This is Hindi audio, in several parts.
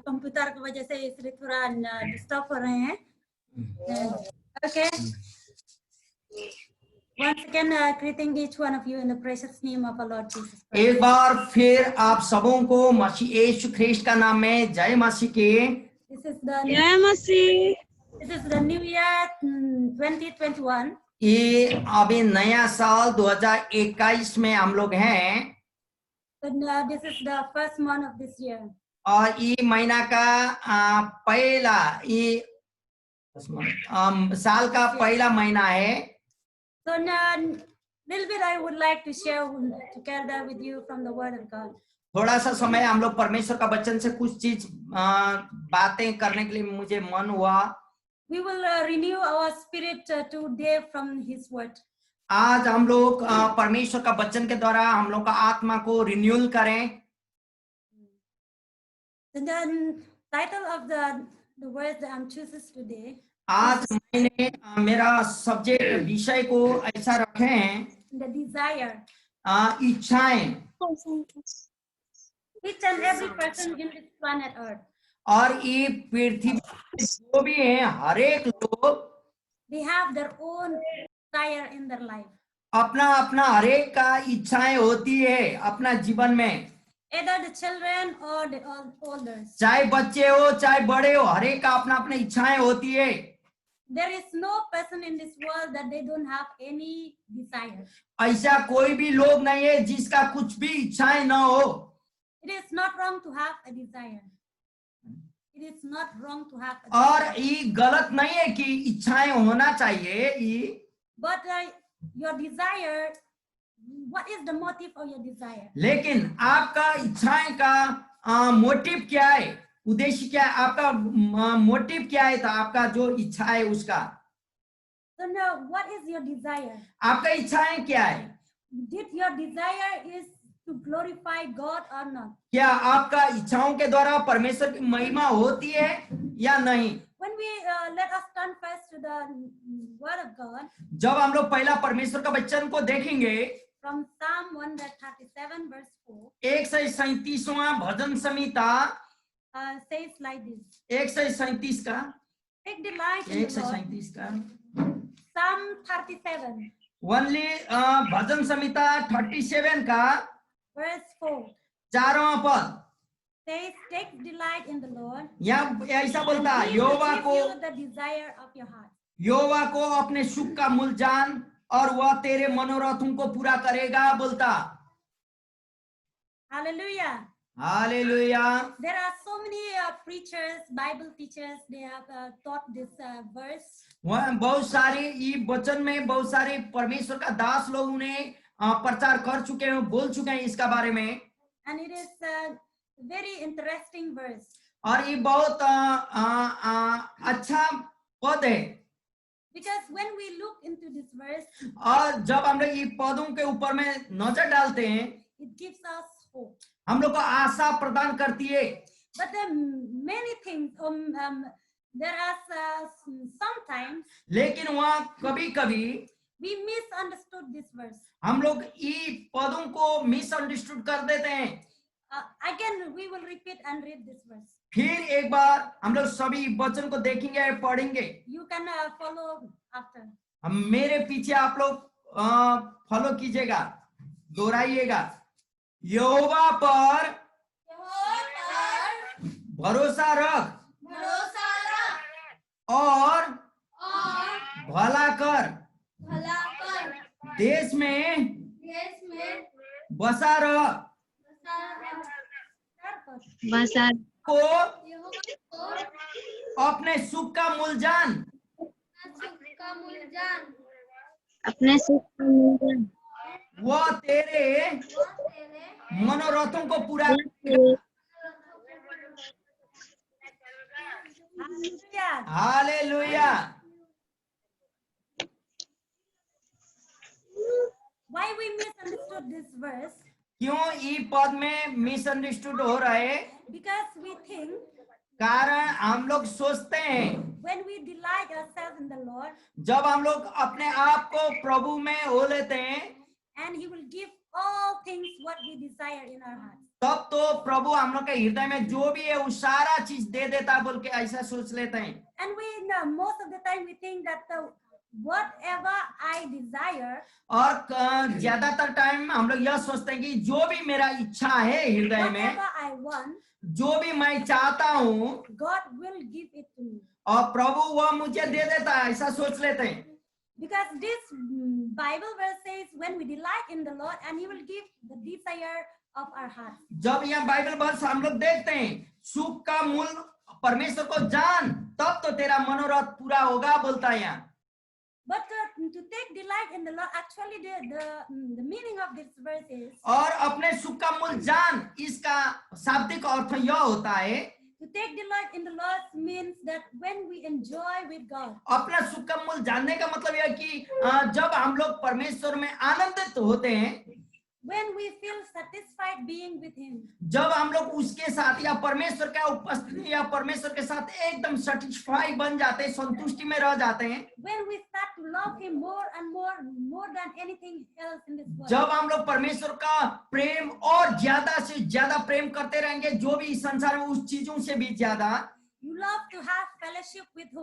कंप्यूटर की वजह से इसलिए थोड़ा डिस्टर्ब हो रहे हैं. Okay. Once again, greeting each one of you in the precious name of our Lord Jesus Christ. एक बार फिर आप सबों को मसीह यीशु ख्रीस्त का नाम में जय मसीह की. This is the जय मसीह. This is the new year 2021. ये अभी नया साल 2021 में हम लोग हैं. And this is the first month of this year. और ये महीना का पहला ये साल का पहला महीना है. So now, little bit I would like to share together with you from the Word of God. थोड़ा सा समय हम लोग परमेश्वर का वचन से कुछ चीज बातें करने के लिए मुझे मन हुआ. We will renew our spirit today from His Word. आज हम लोग परमेश्वर का वचन के द्वारा हम लोग का आत्मा को रिन्यूअल करें. The title of the words that I'm choosing today. आज मैंने मेरा सब्जेक्ट विषय को ऐसा रखे हैं. The desire. इच्छाएं. Each and every person in this planet Earth. और ये पृथ्वी जो भी है हर एक लोग they have their own desire in their life. अपना अपना हर एक का इच्छाएं होती है अपना जीवन में. Either the children or the elders. चाहे बच्चे हो चाहे बड़े हो हर एक का अपना अपना इच्छाएं होती है. There is no person in this world that they don't have any desire. ऐसा कोई भी लोग नहीं है जिसका कुछ भी इच्छाएं ना हो. It is not wrong to have a desire. It is not wrong to have a desire. और desire. ये गलत नहीं है कि इच्छाएं होना चाहिए ये. But your desire, what is the motive of your desire? लेकिन आपका इच्छाएं का मोटिव क्या है, उद्देश्य क्या है, आपका मोटिव क्या है, तो आपका जो इच्छा है उसका. So now, what is your desire? आपका इच्छाएं क्या है? Did your desire is to glorify God or not? क्या आपका इच्छाओं के द्वारा परमेश्वर की महिमा होती है या नहीं? When we let us turn first to the Word of God. जब हम लोग पहला परमेश्वर का वचन को देखेंगे. From Psalm 137 verse 4. 137वां bhajan Samhita says like this. 137 का. Take delight in the Lord. 137 का. Psalm 37. Only भजन संहिता 37 का. Verse 4. 4वां पद. Says, take delight in the Lord. यहाँ ऐसा बोलता है यहोवा को. The desire of your heart. यहोवा को अपने सुख का मूल जान और वह तेरे मनोरथों को पूरा करेगा बोलता. Hallelujah. Hallelujah. There are so many preachers, Bible teachers, they have taught this verse. वह बहुत सारे ये वचन में बहुत सारे परमेश्वर का दास लोग उन्हें प्रचार कर चुके हैं, बोल चुके हैं इसका बारे में. And it is a very interesting verse. और ये बहुत अच्छा पद है. Because when we look into this verse, और जब हम लोग ये पदों के ऊपर में नजर डालते हैं, it gives us hope. हम लोग को आशा प्रदान करती है. But there are many things. There are sometimes. लेकिन वहाँ कभी-कभी we misunderstood this verse. हम लोग ये पदों को मिसअंडरस्टूड कर देते हैं. Again, we will repeat and read this verse. फिर एक बार हम लोग सभी वचन को देखेंगे और पढ़ेंगे. You can follow after. मेरे पीछे आप लोग फॉलो कीजिएगा, दोहराइएगा. यहोवा पर भरोसा रख और भला कर. देश में बसा रह को अपने सुख का मूल जान. अपने सुख का मूल जान. वह तेरे मनोरथों को पूरा. Hallelujah. Why we misunderstood this verse? क्यों ये पद में मिसअंडरस्टूड हो रहा है? Because we think. कारण हम लोग सोचते हैं. When we delight ourselves in the Lord. जब हम लोग अपने आप को प्रभु में हो लेते हैं. And He will give all things what we desire in our hearts. तब तो प्रभु हम लोग के हृदय में जो भी है वो सारा चीज दे देता बोल के ऐसा सोच लेते हैं। And we know most of the time we think that whatever I desire, और ज्यादातर टाइम हम लोग यह सोचते हैं कि जो भी मेरा इच्छा है हृदय में, whatever I want, जो भी मैं चाहता हूँ, God will give it to me. और प्रभु वह मुझे दे देता है, ऐसा सोच लेते हैं। Because this Bible verse says, when we delight in the Lord, and He will give the desire of our heart. जब यह बाइबल वर्ष हम लोग देखते हैं, सुख का मूल परमेश्वर को जान, तब तो तेरा मनोरथ पूरा होगा बोलता है यहाँ। But to take delight in the Lord, actually the meaning of this verse is, और अपने सुख का मूल जान, इसका शाब्दिक अर्थ यह होता है, to take delight in the Lord means that when we enjoy with God, अपना सुख का मूल जानने का मतलब यह कि जब हम लोग परमेश्वर में आनंदित होते हैं, when we feel satisfied being with Him, जब हम लोग उसके साथ या परमेश्वर का उपस्थिति या परमेश्वर के साथ एकदम सेटिस्फाई बन जाते हैं, संतुष्टि में रह जाते हैं, when we start to love Him more and more than anything else in this world, जब हम लोग परमेश्वर का प्रेम और ज्यादा से ज्यादा प्रेम करते रहेंगे, जो भी इस संसार में उस चीजों से भी ज्यादा, you love to have fellowship with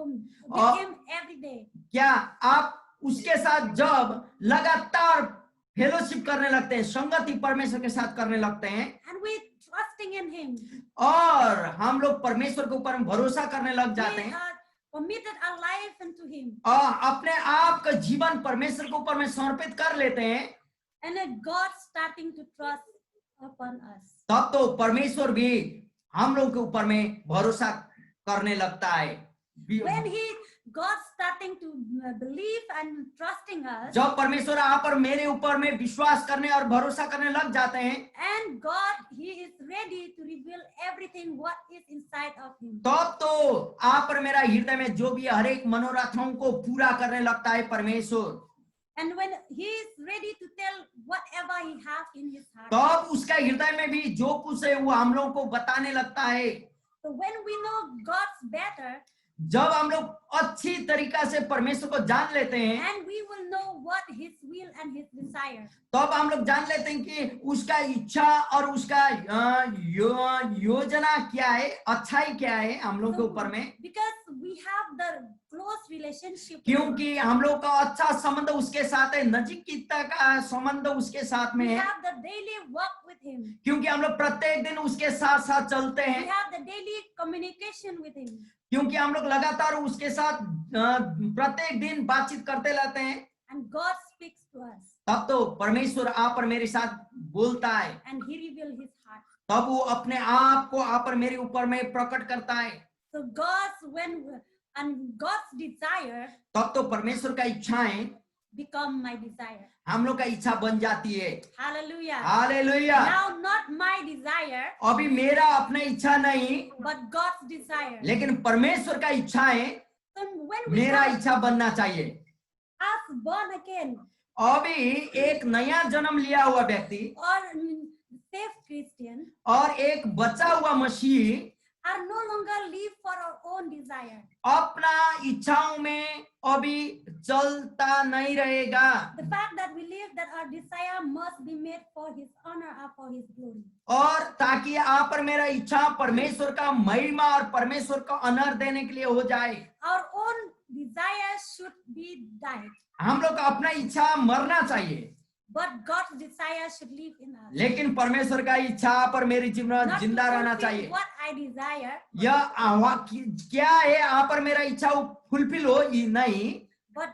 और- Him every day. क्या आप उसके साथ जब लगातार फेलोशिप करने लगते हैं, संगति परमेश्वर के साथ करने लगते हैं, And we trusting in Him, और हम लोग परमेश्वर के ऊपर भरोसा करने लग we जाते हैं, committed our life into Him, और अपने आप का जीवन परमेश्वर के ऊपर में समर्पित कर लेते हैं, and then God starting to trust upon us. तब तो परमेश्वर भी हम लोग के ऊपर में भरोसा करने लगता है। When God starting to believe and trusting us, जब परमेश्वर आप और मेरे ऊपर में विश्वास करने और भरोसा करने लग जाते हैं, and God, He is ready to reveal everything what is inside of Him. तब तो आप और मेरा हृदय में जो भी हर एक मनोरथों को पूरा करने लगता है परमेश्वर, And when He is ready to tell whatever He has in His heart. तब उसका हृदय में भी जो कुछ है वो हम लोग को बताने लगता है। So when we know God's better, जब हम लोग अच्छी तरीका से परमेश्वर को जान लेते हैं, and we will know what His will and His desire. तब हम लोग जान लेते हैं कि उसका इच्छा और उसका योजना क्या है, अच्छाई क्या है हम लोग के ऊपर में, Because we have the close relationship with क्योंकि हम लोग का अच्छा संबंध उसके साथ है, नजीकता का संबंध उसके साथ में we है, have the daily walk with Him. क्योंकि हम लोग प्रत्येक दिन उसके साथ साथ चलते We हैं, have the daily communication with Him. क्योंकि हम लोग लगातार उसके साथ प्रत्येक दिन बातचीत करते रहते हैं, And God speaks to us. तब तो परमेश्वर आप और मेरे साथ बोलता है, And He reveals His heart. तब वो अपने आप को आप और मेरे ऊपर में प्रकट करता है। So God's desire तब तो परमेश्वर का इच्छाएं become my desire. हम लोग का इच्छा बन जाती है। Hallelujah. Hallelujah. Now not my desire, अभी मेरा अपना इच्छा नहीं, but God's desire. लेकिन परमेश्वर का इच्छा है, So when we मेरा are इच्छा बनना चाहिए। as born again अभी एक नया जन्म लिया हुआ व्यक्ति or saved Christian और एक बचा हुआ मसीह are no longer live for our own desire. अपना इच्छाओं में अभी चलता नहीं रहेगा, The fact that we live that our desire must be made for His honor or for His glory. और ताकि आप और मेरा इच्छा परमेश्वर का महिमा और परमेश्वर का ऑनर देने के लिए हो जाए। Our own desire should be died, हम लोग का अपना इच्छा मरना चाहिए, but God's desire should live in us. लेकिन परमेश्वर का इच्छा पर मेरी जीवन Not to जिंदा रहना fulfill चाहिए। what I desire, यह क्या है आप पर मेरा इच्छा फुलफिल हो ये नहीं, but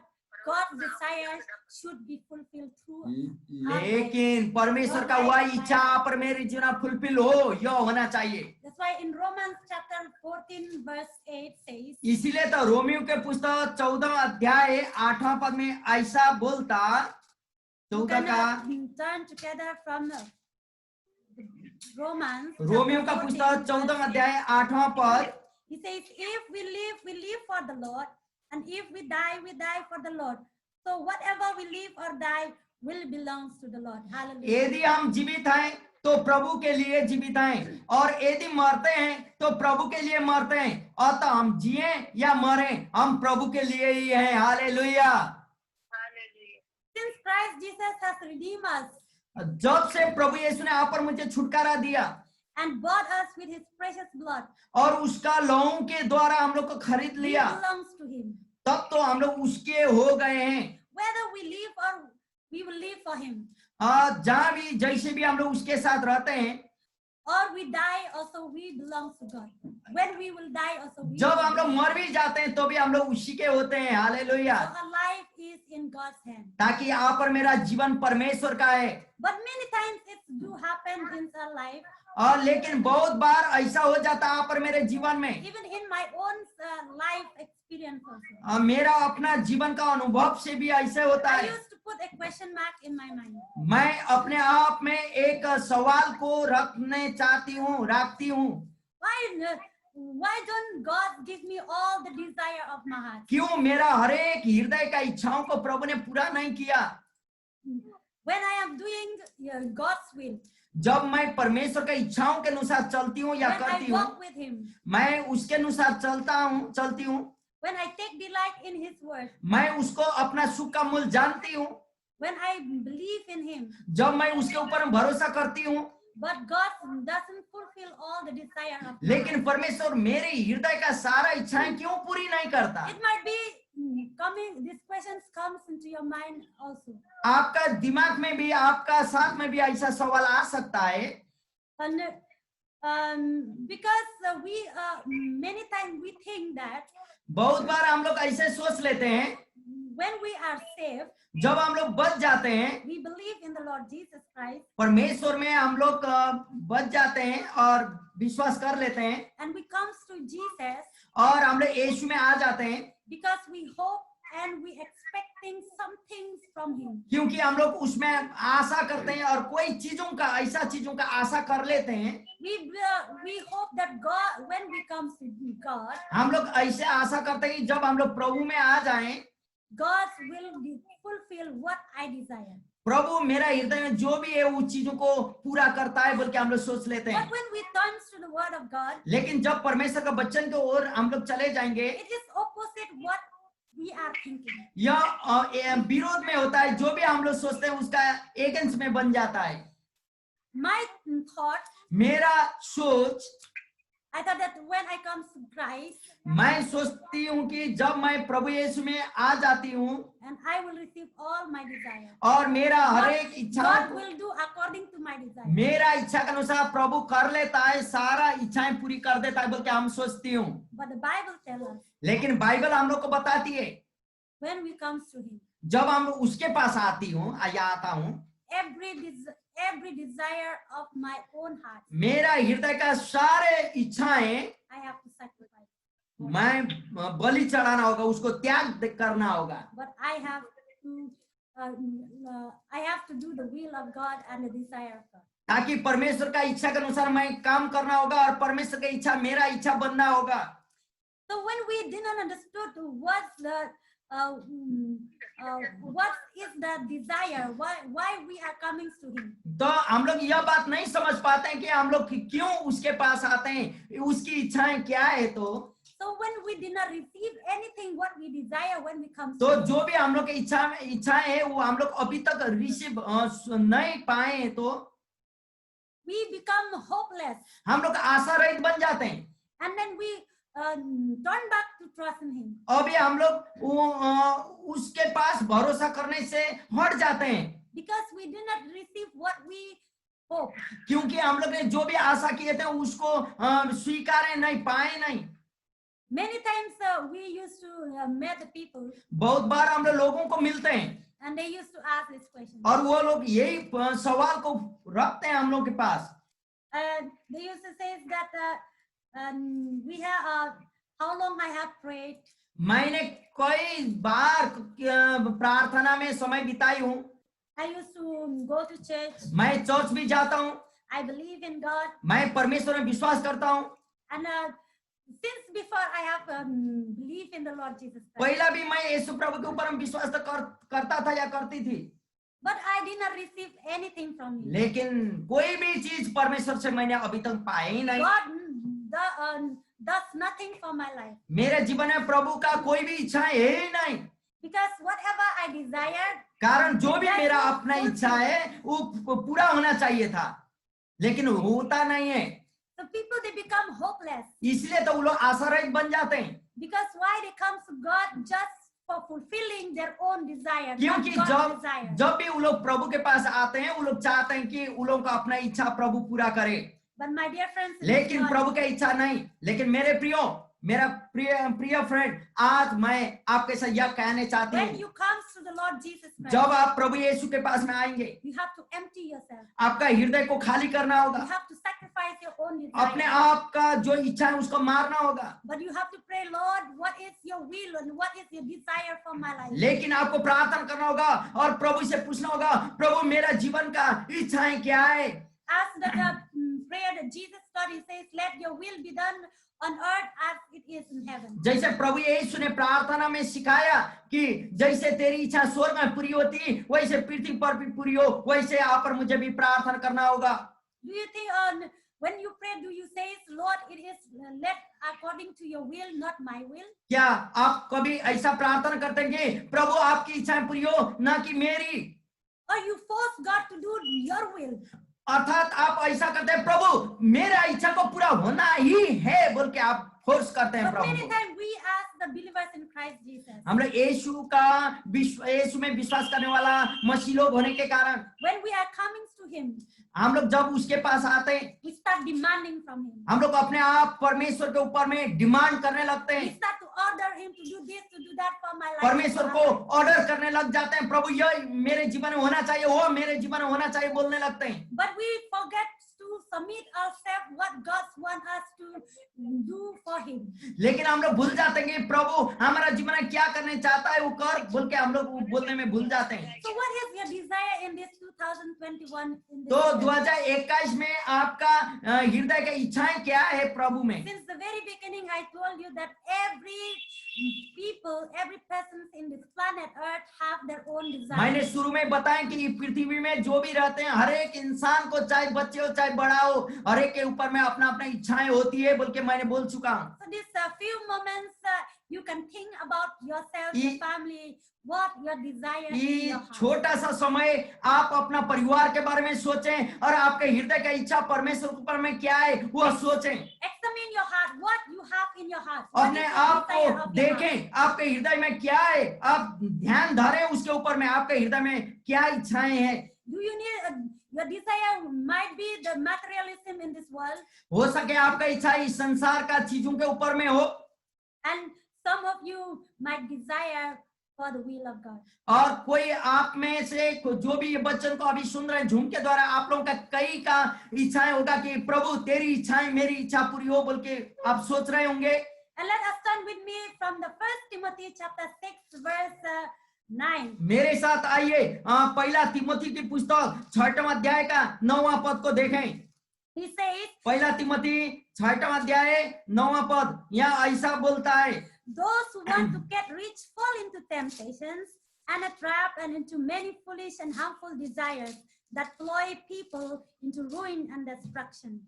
God's desire should be fulfilled through us. लेकिन परमेश्वर का वह इच्छा आप पर मेरी जीवन फुलफिल हो, यह होना चाहिए। That's why in Romans chapter 14 verse 8 says, इसीलिए तो रोमियो के पुस्तक 14 अध्याय 8वां पद में ऐसा बोलता, 14 का turn together from Romans. Romeo का chapter पुस्तक 14, 14 verse 8. अध्याय 8वां पद, He says, if we live for the Lord, and if we die for the Lord. So whatever we live or die will belongs to the Lord. Hallelujah. यदि हम जीवित हैं तो प्रभु के लिए जीवित हैं, और यदि मरते हैं तो प्रभु के लिए मरते हैं, अतः हम जिए या मरे हम प्रभु के लिए ही हैं। Hallelujah. Since Christ Jesus has redeemed us, जब से प्रभु यीशु ने आप पर मुझे छुटकारा दिया and bought us with his precious blood, और उसका लहू के द्वारा हम लोग को खरीद we लिया, belongs to him. तब तो हम लोग उसके हो गए हैं। Whether we live or we will live for him, जहाँ भी जैसे भी हम लोग उसके साथ रहते हैं, or we die also we belongs to God. When we will die also we जब हम लोग belong. मर भी जाते हैं तो भी हम लोग उसी के होते हैं। Hallelujah. So our life is in God's hand. ताकि आप और मेरा जीवन परमेश्वर का है। But many times it do happen in our life, और लेकिन बहुत बार ऐसा हो जाता है आप और मेरे जीवन में, even in my own life experience also. मेरा अपना जीवन का अनुभव से भी ऐसे होता I है। used to put a question mark in my mind. मैं अपने आप में एक सवाल को रखती हूँ, Why don't God give me all the desire of my heart? क्यों मेरा हर एक हृदय का इच्छाओं को प्रभु ने पूरा नहीं किया? When I am doing God's will, जब मैं परमेश्वर के इच्छाओं के अनुसार चलती हूँ या when करती I हूँ, walk with him, मैं उसके अनुसार चलती हूँ, when I take delight in his word, मैं उसको अपना सुख का मूल जानती हूँ, when I believe in him, जब मैं उसके ऊपर भरोसा करती हूँ, but God doesn't fulfill all the desire of my लेकिन heart. परमेश्वर मेरे हृदय का सारा इच्छाएं क्यों पूरी नहीं करता? It might be coming, these questions comes into your mind also. आपका दिमाग में भी, आपका साथ में भी ऐसा सवाल आ सकता है, And because many times we think that बहुत बार हम लोग ऐसे सोच लेते हैं, when we are saved, जब हम लोग बच जाते हैं, we believe in the Lord Jesus Christ, परमेश्वर में हम लोग बच जाते हैं और विश्वास कर लेते हैं and we comes to Jesus और हम लोग यीशु में आ जाते हैं, because we hope and we expecting some things from him. क्योंकि हम लोग उसमें आशा करते हैं और कोई ऐसा चीजों का आशा कर लेते हैं। We hope that God, when we comes to God, हम लोग ऐसे आशा करते हैं कि जब हम लोग प्रभु में आ जाएं, God will fulfill what I desire. प्रभु मेरा हृदय में जो भी है उस चीजों को पूरा करता है बोल के हम लोग सोच लेते हैं। But when we turn to the word of God, लेकिन जब परमेश्वर का वचन की ओर हम लोग चले जाएंगे, it is opposite what we are thinking. यह विरोध में होता है। जो भी हम लोग सोचते हैं उसका एगेंस्ट में बन जाता है। My thought, मेरा सोच, I thought that when I come to Christ, मैं सोचती हूँ कि जब मैं प्रभु यीशु में आ जाती हूँ and I will receive all my desire. और मेरा हर एक इच्छा God will do according to my desire. मेरा इच्छा के अनुसार प्रभु कर लेता है, सारा इच्छाएं पूरी कर देता है बोल के हम सोचती हूँ। But the Bible tells us, लेकिन बाइबल हम लोग को बताती है when we come to him, जब हम उसके पास आती हूँ या आता हूँ, every desire of my own heart, मेरा हृदय का सारे इच्छाएं I have to sacrifice. मैं बलि चढ़ाना होगा, उसको त्याग करना होगा। But I have to do the will of God and the desire of God. ताकि परमेश्वर का इच्छा के अनुसार मैं काम करना होगा और परमेश्वर की इच्छा मेरा इच्छा बनना होगा। So when we didn't understood what is the desire, why we are coming to him, तो हम लोग यह बात नहीं समझ पाते हैं कि हम लोग क्यों उसके पास आते हैं, उसकी इच्छाएं क्या है। so when we did not receive anything what we desire when we come तो to him, जो भी हम लोग की इच्छाएं है वो हम लोग अभी तक रिसीव नहीं पाए हैं, तो we become hopeless, हम लोग आशा रहित बन जाते हैं। and then we turn back to trust in him. अभी हम लोग उसके पास भरोसा करने से हट जाते हैं, Because we did not receive what we hope. क्योंकि हम लोग ने जो भी आशा किए थे उसको स्वीकार नहीं पाए नहीं। Many times we used to meet the people बहुत बार हम लोग लोगों को मिलते हैं and they used to ask this question. और वो लोग यही सवाल को रखते हैं हम लोग के पास। They used to say that we have how long I have prayed. मैंने कई बार प्रार्थना में समय बिताई हूँ, I used to go to church. मैं चर्च भी जाता हूँ, I believe in God. मैं परमेश्वर में विश्वास करता हूँ। And since before I have believed in the Lord Jesus Christ. पहला भी मैं यीशु प्रभु के ऊपर विश्वास तो करता था या करती थी, But I did not receive anything from him. लेकिन कोई भी चीज परमेश्वर से मैंने अभी तक पाई ही नहीं। God does nothing for my life. मेरे जीवन में प्रभु का कोई भी इच्छा है ही नहीं। Because whatever I desired, कारण जो भी मेरा अपना इच्छा है वो पूरा होना चाहिए था, लेकिन होता नहीं है, so people they become hopeless. इसलिए तो वो लोग आशारहित बन जाते हैं। Because why they come to God just for fulfilling their own desire, not क्योंकि God's desire. जब भी वो लोग प्रभु के पास आते हैं वो लोग चाहते हैं कि वो लोग का अपना इच्छा प्रभु पूरा करे, But my dear friends, it is लेकिन not. प्रभु का इच्छा नहीं। लेकिन मेरे प्रियो, मेरा प्रिय फ्रेंड, आज मैं आपके साथ यह कहने चाहती When हूँ, you come to the Lord Jesus Christ, जब आप प्रभु यीशु के पास में आएंगे, you have to empty yourself. आपका हृदय को खाली करना You होगा, have to sacrifice your own अपने desire. आप का जो इच्छा है उसको मारना होगा। But you have to pray, Lord, what is your will and what is your desire for my life? लेकिन आपको प्रार्थना करना होगा और प्रभु से पूछना होगा, प्रभु मेरा जीवन का इच्छाएं क्या है। As the prayer that Jesus taught, he says, let your will be done on earth as it is in heaven. जैसे प्रभु यीशु ने प्रार्थना में सिखाया कि जैसे तेरी इच्छा स्वर्ग में पूरी होती वैसे पृथ्वी पर भी पूरी हो, वैसे आप पर मुझे भी प्रार्थना करना होगा। Do you think when you pray, do you say, Lord, it is let according to your will, not my will? क्या आप कभी ऐसा प्रार्थना करते हैं कि प्रभु आपकी इच्छाएं पूरी हो ना कि मेरी? Or you force God to do your will? अर्थात आप ऐसा करते हैं, प्रभु मेरा इच्छा को पूरा होना ही है बोल के आप फोर्स करते हैं But प्रभु many को। times we as the believers in Christ Jesus, हम लोग यीशु में विश्वास करने वाला मसीह लोग होने के कारण when we are coming to him, हम लोग जब उसके पास आते हैं, we start demanding from him. हम लोग अपने आप परमेश्वर के ऊपर में डिमांड करने लगते We हैं, start to order him to do this, to do that for my life. परमेश्वर को ऑर्डर करने लग जाते हैं, प्रभु यह मेरे जीवन में होना चाहिए, वो मेरे जीवन में होना चाहिए बोलने लगते हैं। But we forget to submit ourselves what God wants us to do for him. लेकिन हम लोग भूल जाते हैं कि प्रभु हमारा जीवन में क्या करने चाहता है वो कर बोल के हम लोग बोलने में भूल जाते हैं। So what is your desire in this 2021? In this तो year? 2021 में आपका हृदय की इच्छाएं क्या है प्रभु में? Since the very beginning, I told you that every person in this planet Earth have their own मैंने desires. शुरू में बताया कि पृथ्वी में जो भी रहते हैं हर एक इंसान को, चाहे बच्चे हो चाहे बड़ा हो, हर एक के ऊपर में अपना अपना इच्छाएं होती है बोल के मैंने बोल चुका हूँ। So these few moments you can think about yourself, ये- your family, what your desire in ये your heart. छोटा सा समय आप अपना परिवार के बारे में सोचें और आपके हृदय का इच्छा परमेश्वर के ऊपर में क्या है वो सोचें। Examine your heart, what you have in your heart. What अपने is the आप desire को of your heart? देखें, आपके हृदय में क्या है, आप ध्यान धरें उसके ऊपर में, आपके हृदय में क्या इच्छाएं हैं। Do you need your desire might be the materialism in this world, हो सके आपका इच्छा इस संसार का चीजों के ऊपर में हो, and some of you might desire for the will of God. और कोई आप में से जो भी ये वचन को अभी सुन रहे हैं झूम के द्वारा आप लोगों का कई का इच्छाएं होगा कि प्रभु तेरी इच्छाएं मेरी इच्छा पूरी हो बोल के आप सोच रहे होंगे। And let us turn with me from the 1 Timothy chapter 6 verse 9. मेरे साथ आइए पहला तिमोथी की पुस्तक 6वां अध्याय का 9वां पद को देखें। He says, पहला तिमोथी 6वां अध्याय 9वां पद यहाँ ऐसा बोलता है, those who want to get rich fall into temptations and a trap and into many foolish and harmful desires that ploy people into ruin and destruction.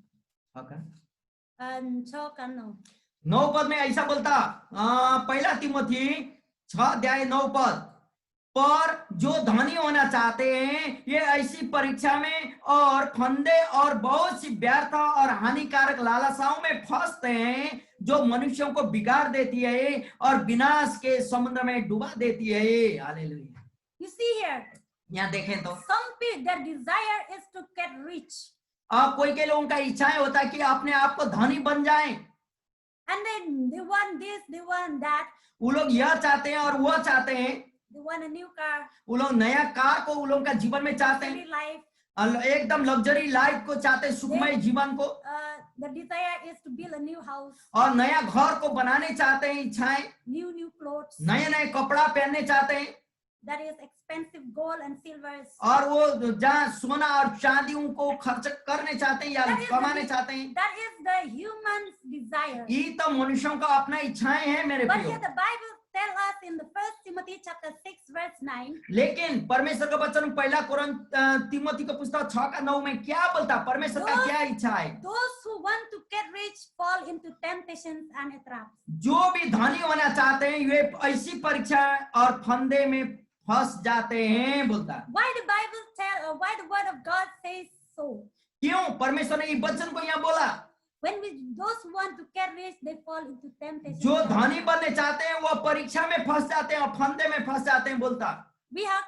And 9 पद में ऐसा बोलता, पहला तिमोथी 6:9 पद, पर जो धनी होना चाहते हैं ये ऐसी परीक्षा में और फंदे और बहुत सी व्यर्थ और हानिकारक लालसाओं में फंसते हैं जो मनुष्यों को बिगाड़ देती है और विनाश के समुद्र में डुबा देती है। हालेलुया। you see here, यहाँ देखें तो some people, their desire is to get rich. कोई के लोगों का इच्छाएं होता है कि अपने आप को धनी बन जाएं, And then they want this, they want that, वो लोग यह चाहते हैं और वह चाहते हैं, they want a new car, वो लोग नया कार को वो लोगों का जीवन में चाहते हैं, luxury life. एकदम लग्जरी लाइफ को चाहते हैं, सुखमय जीवन को, The desire is to build a new house, और नया घर को बनाने चाहते हैं, इच्छाएं new clothes, नए नए कपड़ा पहनने चाहते हैं, that is expensive gold and silvers. और वो जहाँ सोना और चांदियों को खर्च करने चाहते हैं या कमाने चाहते हैं। That is the human's desire. ये तो मनुष्यों का अपना इच्छाएं हैं मेरे But प्रियो। here the Bible tells us in the 1 Timothy Timothy chapter 6 verse 9. लेकिन परमेश्वर का वचन पहला तिमोथी का पुस्तक 6:9 में क्या बोलता, परमेश्वर का क्या इच्छा है? Those who want to get rich fall into temptations and traps. जो भी धनी होना चाहते हैं वे ऐसी परीक्षा और फंदे में फंस जाते हैं बोलता। Why the Bible why the word of God says so? क्यों परमेश्वर ने इस वचन को यहाँ बोला? When those who want to get rich, they fall into temptation. जो धनी बनने चाहते हैं वो परीक्षा में फंस जाते हैं और फंदे में फंस जाते हैं बोलता। We have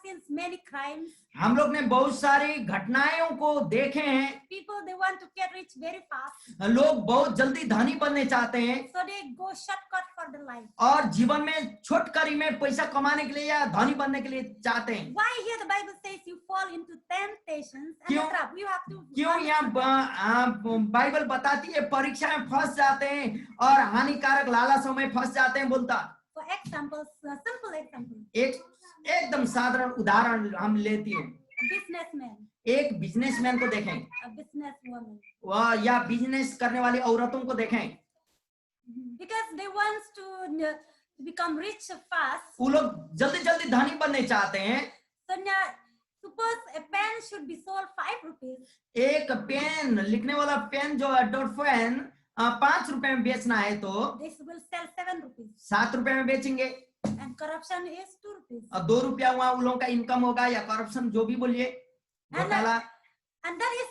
seen many crimes. हम लोग ने बहुत सारी घटनाओं को देखे हैं। People, they want to get rich very fast, लोग बहुत जल्दी धनी बनने चाहते हैं so they go shortcut for the life. और जीवन में छोटकरी में पैसा कमाने के लिए या धनी बनने के लिए चाहते हैं। Why here the Bible says you fall into temptations and क्यों? a trap? You have to. क्यों यहाँ बाइबल बताती है परीक्षा में फंस जाते हैं और हानिकारक लालचों में फंस जाते हैं बोलता। For examples, a simple example. एकदम साधारण उदाहरण हम लेती हूँ। A businessman, एक बिजनेसमैन को देखें a businesswoman, वह या बिजनेस करने वाली औरतों को देखें। because they want to become rich fast. वो लोग जल्दी जल्दी धनी बनने चाहते हैं। So now, suppose a pen should be sold 5 rupees. एक पेन लिखने वाला पेन जो है डॉट पेन 5 रुपए में बेचना है तो This will sell 7 rupees. 7 रुपए में बेचेंगे And corruption is 2 rupees. और 2 रुपया वहाँ उन लोगों का इनकम होगा या करप्शन जो भी बोलिए घोटाला। And that is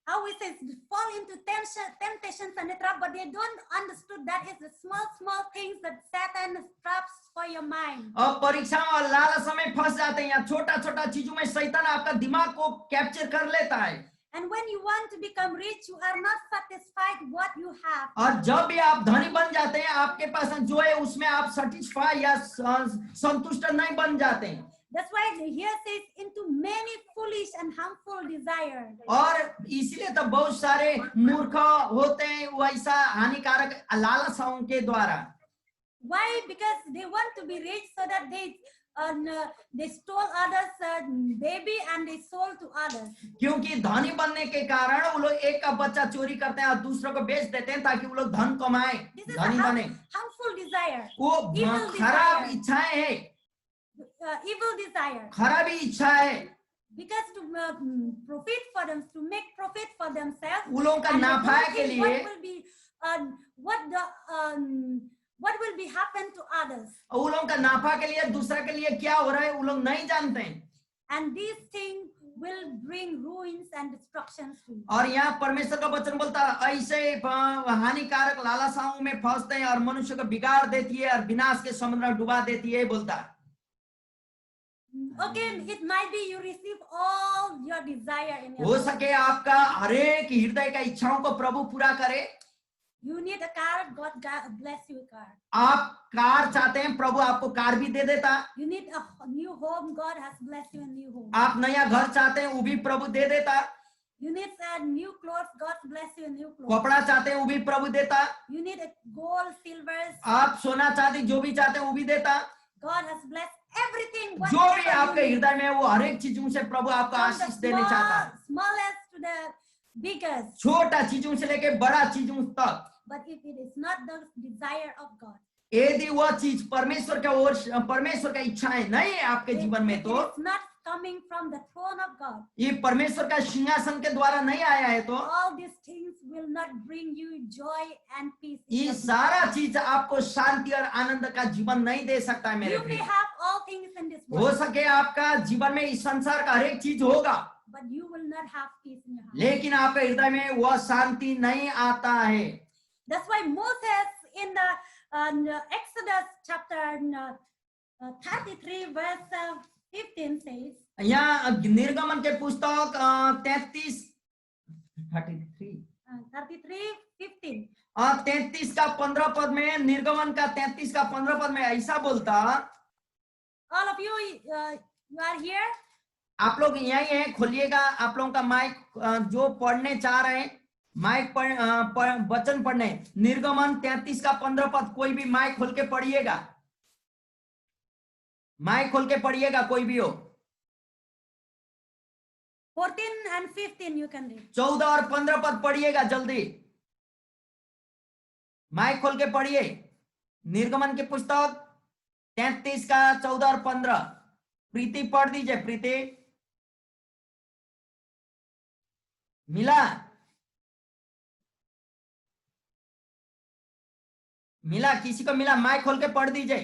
how we say fall into temptations and a trap, but they don't understood that is the small things that Satan traps for your mind. और परीक्षा और लालच में फंस जाते हैं या छोटा छोटा चीजों में शैतान आपका दिमाग को कैप्चर कर लेता है। And when you want to become rich, you are not satisfied what you have. और जब भी आप धनी बन जाते हैं आपके पास जो है उसमें आप सेटिस्फाई या संतुष्ट नहीं बन जाते हैं। That's why here says into many foolish and harmful desires. और इसीलिए तो बहुत सारे मूर्ख होते हैं वैसा हानिकारक लालसाओं के द्वारा। Why? Because they want to be rich so that they stole others' baby and they sold to others. क्योंकि धनी बनने के कारण वो लोग एक का बच्चा चोरी करते हैं और दूसरों को बेच देते हैं ताकि वो लोग धन कमाएं, This is धनी a बने। harmful desire. वो Evil खराब desire. इच्छाएं है, Evil desire. खराबी इच्छा है। Because to profit for them, to make profit for themselves. वो लोगों का and they नाफा don't के think लिए what will be happen to others. वो लोगों का नाफा के लिए दूसरा के लिए क्या हो रहा है वो लोग नहीं जानते हैं। And these things will bring ruins and destructions to you. और यहाँ परमेश्वर का वचन बोलता है ऐसे हानिकारक लालसाओं में फंसते हैं और मनुष्य को बिगाड़ देती है और विनाश के समुद्र में डुबा देती है बोलता है। Again, it might be you receive all your desire in your हो life. सके आपका हरेक हृदय का इच्छाओं को प्रभु पूरा करे। You need a car, God bless you a car. आप कार चाहते हैं प्रभु आपको कार भी दे देता। You need a new home, God has blessed you a new home. आप नया घर चाहते हैं वो भी प्रभु दे देता। You need a new clothes, God bless you a new clothes. कपड़ा चाहते हैं वो भी प्रभु देता। You need a gold, silver. आप सोना चांदी जो भी चाहते हैं वो भी देता। God has blessed everything. जो भी आपके हृदय में वो हर एक चीजों से प्रभु आपको आशीष देने चाहता है। Smallest to the biggest. छोटा चीजों से लेके बड़ा चीजों तक। But if it is not the desire of God, यदि वह चीज परमेश्वर का ओर परमेश्वर का इच्छाएं नहीं है आपके जीवन में it तो is not coming from the throne of God, ये परमेश्वर का सिंहासन के द्वारा नहीं आया है तो all these things will not bring you joy and peace. in ये your life. सारा चीज आपको शांति और आनंद का जीवन नहीं दे सकता है मेरे You may प्रिय। have all things in this हो world, सके आपका जीवन में इस संसार का हर एक चीज होगा but you will not have peace in your heart. लेकिन आपके हृदय में वह शांति नहीं आता है। That's why Moses in the Exodus chapter 33 verse 15 says, यहाँ निर्गमन के पुस्तक 33:15. 33 का 15 पद में निर्गमन का 33 का 15 पद में ऐसा बोलता। All of you, you are here. आप लोग यही हैं, खोलिएगा आप लोगों का माइक जो पढ़ने चाह रहे हैं माइक वचन पढ़ने। निर्गमन 33 का 15 पद कोई भी माइक खोल के पढ़िएगा, माइक खोल के पढ़िएगा कोई भी हो। 14 and 15 you can read. 14 और 15 पद पढ़िएगा जल्दी, माइक खोल के पढ़िए। निर्गमन की पुस्तक 33 का 14 और 15 प्रीति पढ़ दीजिए। प्रीति मिला मिला किसी को मिला? माइक खोल के पढ़ दीजिए।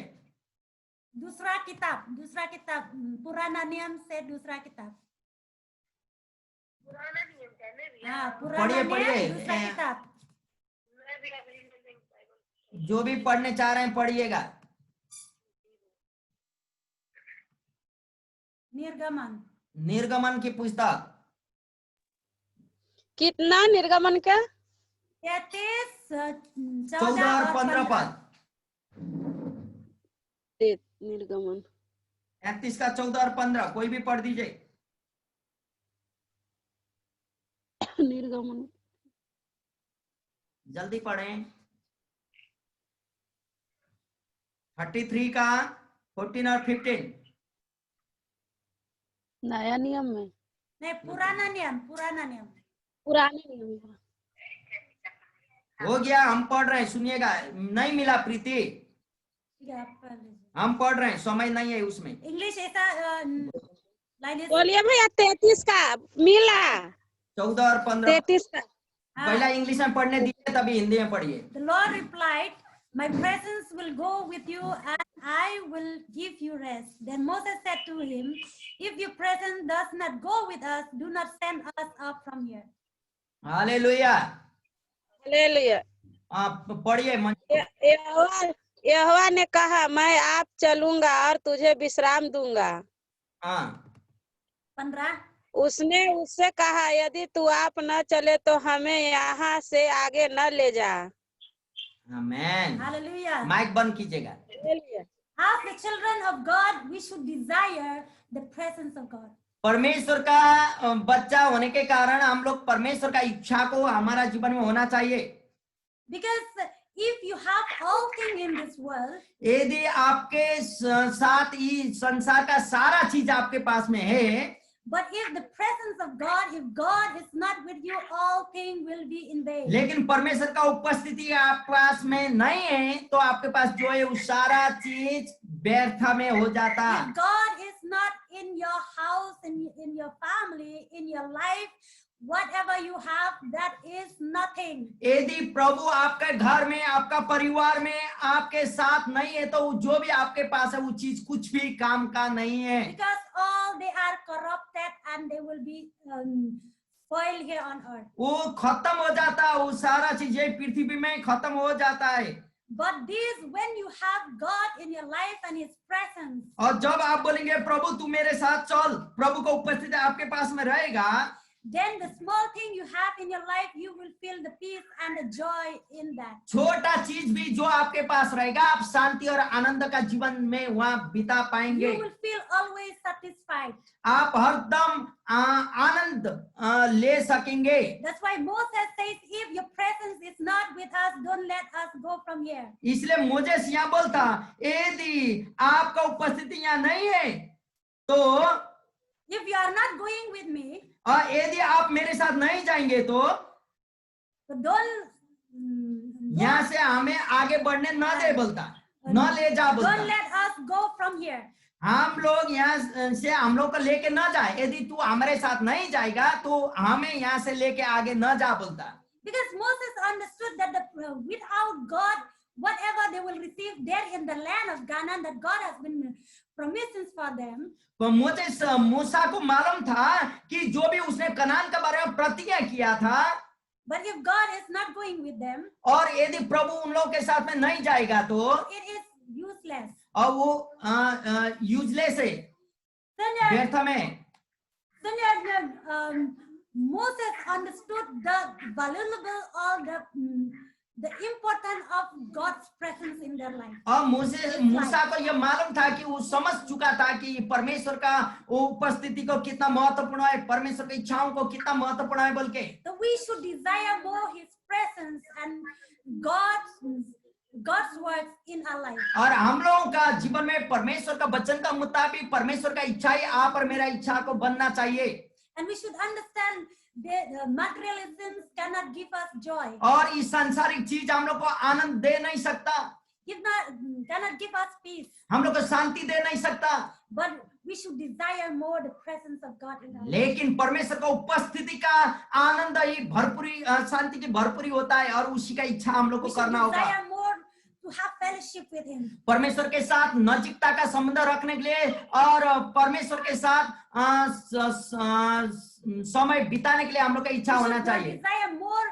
दूसरा किताब पुराना नियम से दूसरा किताब। पुराना नियम का नहीं भैया। हाँ, पुराना पढ़िए, नियम पढ़िए। दूसरा किताब। मैं भी अभी बाइबल जो भी पढ़ने चाह रहे हैं पढ़िएगा। निर्गमन की पुस्तक कितना निर्गमन का? 33, 14 और 15 पद। निर्गमन 33 का 14 और 15 कोई भी पढ़ दीजिए। निर्गमन जल्दी पढ़ें। 33 का 14 और 15 नया नियम में, नहीं, पुराना नियम पुराने नियम में। हो गया। हम पढ़ रहे हैं, सुनिएगा। नहीं मिला प्रीति? ठीक है, आप पढ़ लीजिए। हम पढ़ रहे हैं, समय नहीं है उसमें। इंग्लिश ऐसा लाइन बोलिए भैया 33 का मिला। 14 और 15 33 का पहला इंग्लिश में पढ़ने दीजिए, तभी हिंदी में पढ़िए। The Lord replied, "My presence will go with you, and I will give you rest." Then Moses said to him, "If your presence does not go with us, do not send us up from here." Hallelujah. Hallelujah. आप पढ़िए। यहोवा ने कहा, मैं आप चलूंगा और तुझे विश्राम दूंगा। हाँ 15 उसने उससे कहा, यदि तू आप न चले तो हमें यहाँ से आगे न ले जा। आमेन। Hallelujah. माइक बंद कीजिएगा। Hallelujah. As the children of God, we should desire the presence of God. परमेश्वर का बच्चा होने के कारण हम लोग परमेश्वर का इच्छा को हमारा जीवन में होना चाहिए। Because if you have all things in this world, यदि आपके साथ ही संसार का सारा चीज आपके पास में है, but if the presence of God, if God is not with you, all things will be in vain. लेकिन परमेश्वर का उपस्थिति आपके पास में नहीं है, तो आपके पास जो है वो सारा चीज व्यर्थ में हो जाता। If God is not in your house, in your family, in your life, whatever you have, that is nothing. यदि प्रभु आपके घर में, आपका परिवार में आपके साथ नहीं है, तो जो भी आपके पास है वो चीज कुछ भी काम का नहीं है। Because all they are corrupted and they will be spoiled here on earth. वो खत्म हो जाता, वो सारा चीजें पृथ्वी में खत्म हो जाता है। But this, when you have God in your life and His presence, और जब आप बोलेंगे प्रभु तू मेरे साथ चल, प्रभु का उपस्थिति आपके पास में रहेगा, then the small thing you have in your life, you will feel the peace and the joy in that. छोटा चीज भी जो आपके पास रहेगा, आप शांति और आनंद का जीवन में वहां बिता पाएंगे। You will feel always satisfied. आप हरदम आनंद ले सकेंगे। That's why Moses says, if your presence is not with us, don't let us go from here. इसलिए मोजेस यहाँ बोलता, यदि आपका उपस्थिति यहाँ नहीं है तो, If you are not going with me, यदि आप मेरे साथ नहीं जाएंगे तो so don't यहाँ से हमें आगे बढ़ने न दे बोलता, न ले जा don't बोलता। let us go from here. हम लोग यहाँ से हम लोग को लेके न जाए, यदि तू हमारे साथ नहीं जाएगा तो हमें यहाँ से लेके आगे न जा बोलता। Because Moses understood that without God, whatever they will receive there in the land of Canaan, that God has been promises for them. तो मूसा को मालूम था कि जो भी उसने कनान के बारे में प्रतिज्ञा किया था, But if God is not going with them, और यदि प्रभु उन लोगों के साथ में नहीं जाएगा तो it is useless. और वो यूजलेस है, व्यर्थ में। Moses understood the valuable or the importance of God's presence in their life. और मूसा को यह मालूम था कि वो समझ चुका था कि परमेश्वर का उपस्थिति को कितना महत्वपूर्ण है, परमेश्वर की इच्छाओं को कितना महत्वपूर्ण है बोल के। So we should desire more His presence and God's words in our life. और हम लोगों का जीवन में परमेश्वर का वचन का मुताबिक परमेश्वर का इच्छा ही आप और मेरा इच्छा को बनना चाहिए। And we should understand that materialism cannot give us joy. और इस सांसारिक चीज हम लोग को आनंद दे नहीं सकता। cannot give us peace, हम लोग को शांति दे नहीं सकता, but we should desire more the presence of God in our life. लेकिन परमेश्वर का उपस्थिति का आनंद ही भरपूरी शांति की भरपूरी होता है और उसी का इच्छा हम लोग We को should करना होगा। desire more to have fellowship with Him. परमेश्वर के साथ नजीकता का संबंध रखने के लिए और परमेश्वर के साथ समय बिताने के लिए हम लोग का इच्छा We होना should चाहिए। desire more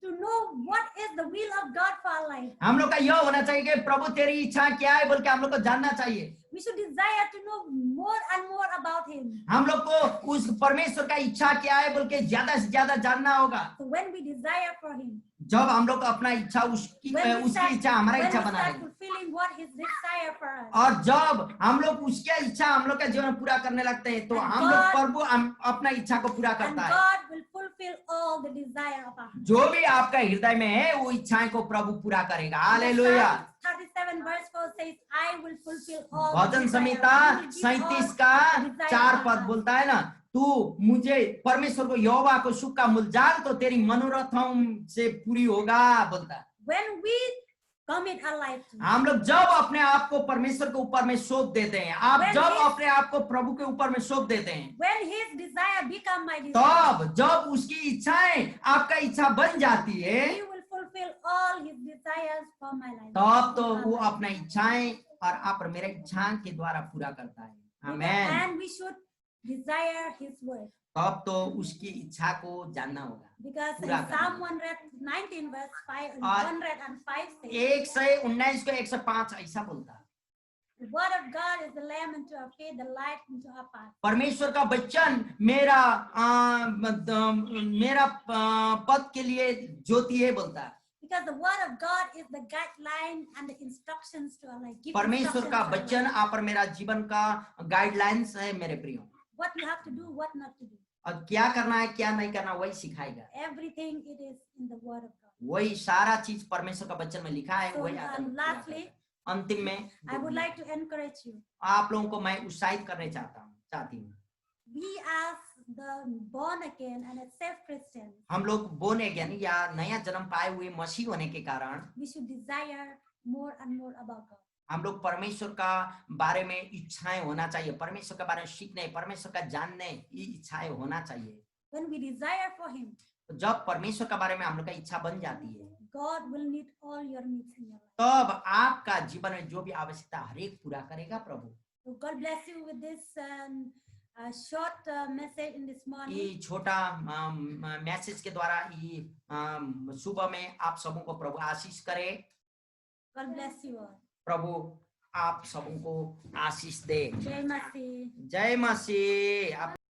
to know what is the will of God for our life. हम लोग का यह होना चाहिए कि प्रभु तेरी इच्छा क्या है बोल के हम लोग को जानना चाहिए। We should desire to know more and more about Him. हम लोग को उस परमेश्वर का इच्छा क्या है बोल के ज्यादा से ज्यादा जानना होगा। So when we desire for Him, जब हम लोग अपना इच्छा उसकी इच्छा हमारा when we इच्छा बना start लेंगे fulfilling what His desire for us, और जब हम लोग उसकी इच्छा हम लोग का जीवन पूरा करने लगते हैं तो And हम लोग God- प्रभु अपना इच्छा को पूरा and करता है। God will fulfill all the desire of our heart. जो भी आपका हृदय में है वो इच्छाएं को प्रभु पूरा करेगा। Hallelujah. Psalm 37 verse 4 says, I will fulfill all the bhajan desire. Samhita I will give 37 all का the desire 4 of पद our बोलता है ना, तू मुझे परमेश्वर को यहोवा को सुख का मूल जान तो तेरी मनोरथों से पूरी होगा बोलता है। When we commit our life to Him, हम लोग जब अपने आप को परमेश्वर के ऊपर में सौंप देते हैं, आप When जब he- अपने आप को प्रभु के ऊपर में सौंप देते हैं, when His desire become my desire, तब जब उसकी इच्छाएं आपका इच्छा बन जाती है, He will fulfill all His desires for my life. तब तो For वो our life. अपना इच्छाएं और आप और मेरे इच्छा के द्वारा पूरा करता है। आमेन। And we should desire His word. तब तो उसकी इच्छा को जानना होगा। Because in पूरा करना Psalm होगा। 119 verse 5 and और 105 says, 119 को 105 ऐसा बोलता है, the word of God is the lamp unto our feet, the light unto our path. परमेश्वर का वचन मेरा पद के लिए ज्योति है बोलता है। Because the word of God is the guideline and the instructions to our life. Give परमेश्वर instructions का to our वचन life. आप और मेरा जीवन का गाइडलाइंस है मेरे प्रियो। What you have to do, what not to do. और क्या करना है क्या नहीं करना वही सिखाएगा। Everything it is in the word of God. वही सारा चीज परमेश्वर का वचन में लिखा है, So, वही आदमी पूरा lastly, करता है। अंतिम में I would like to encourage you. आप लोगों को मैं उत्साहित करने चाहती हूँ। We as the born again and as saved Christians, हम लोग बोन अगेन या नया जन्म पाए हुए मसीह होने के कारण we should desire more and more about God. हम लोग परमेश्वर का बारे में इच्छाएं होना चाहिए, परमेश्वर के बारे में सीखने, परमेश्वर का जानने ये इच्छाएं होना चाहिए। When we desire for Him, तो जब परमेश्वर के बारे में हम लोग का इच्छा बन जाती है, God will meet all your needs in your life. तब आपका जीवन में जो भी आवश्यकता हर एक पूरा करेगा प्रभु। So God bless you with this short message in this ये morning. छोटा मैसेज के द्वारा ये सुबह में आप सबों को प्रभु आशीष करे। God bless you all. प्रभु आप सबों को आशीष दे। Jai Masi. जय मसीह।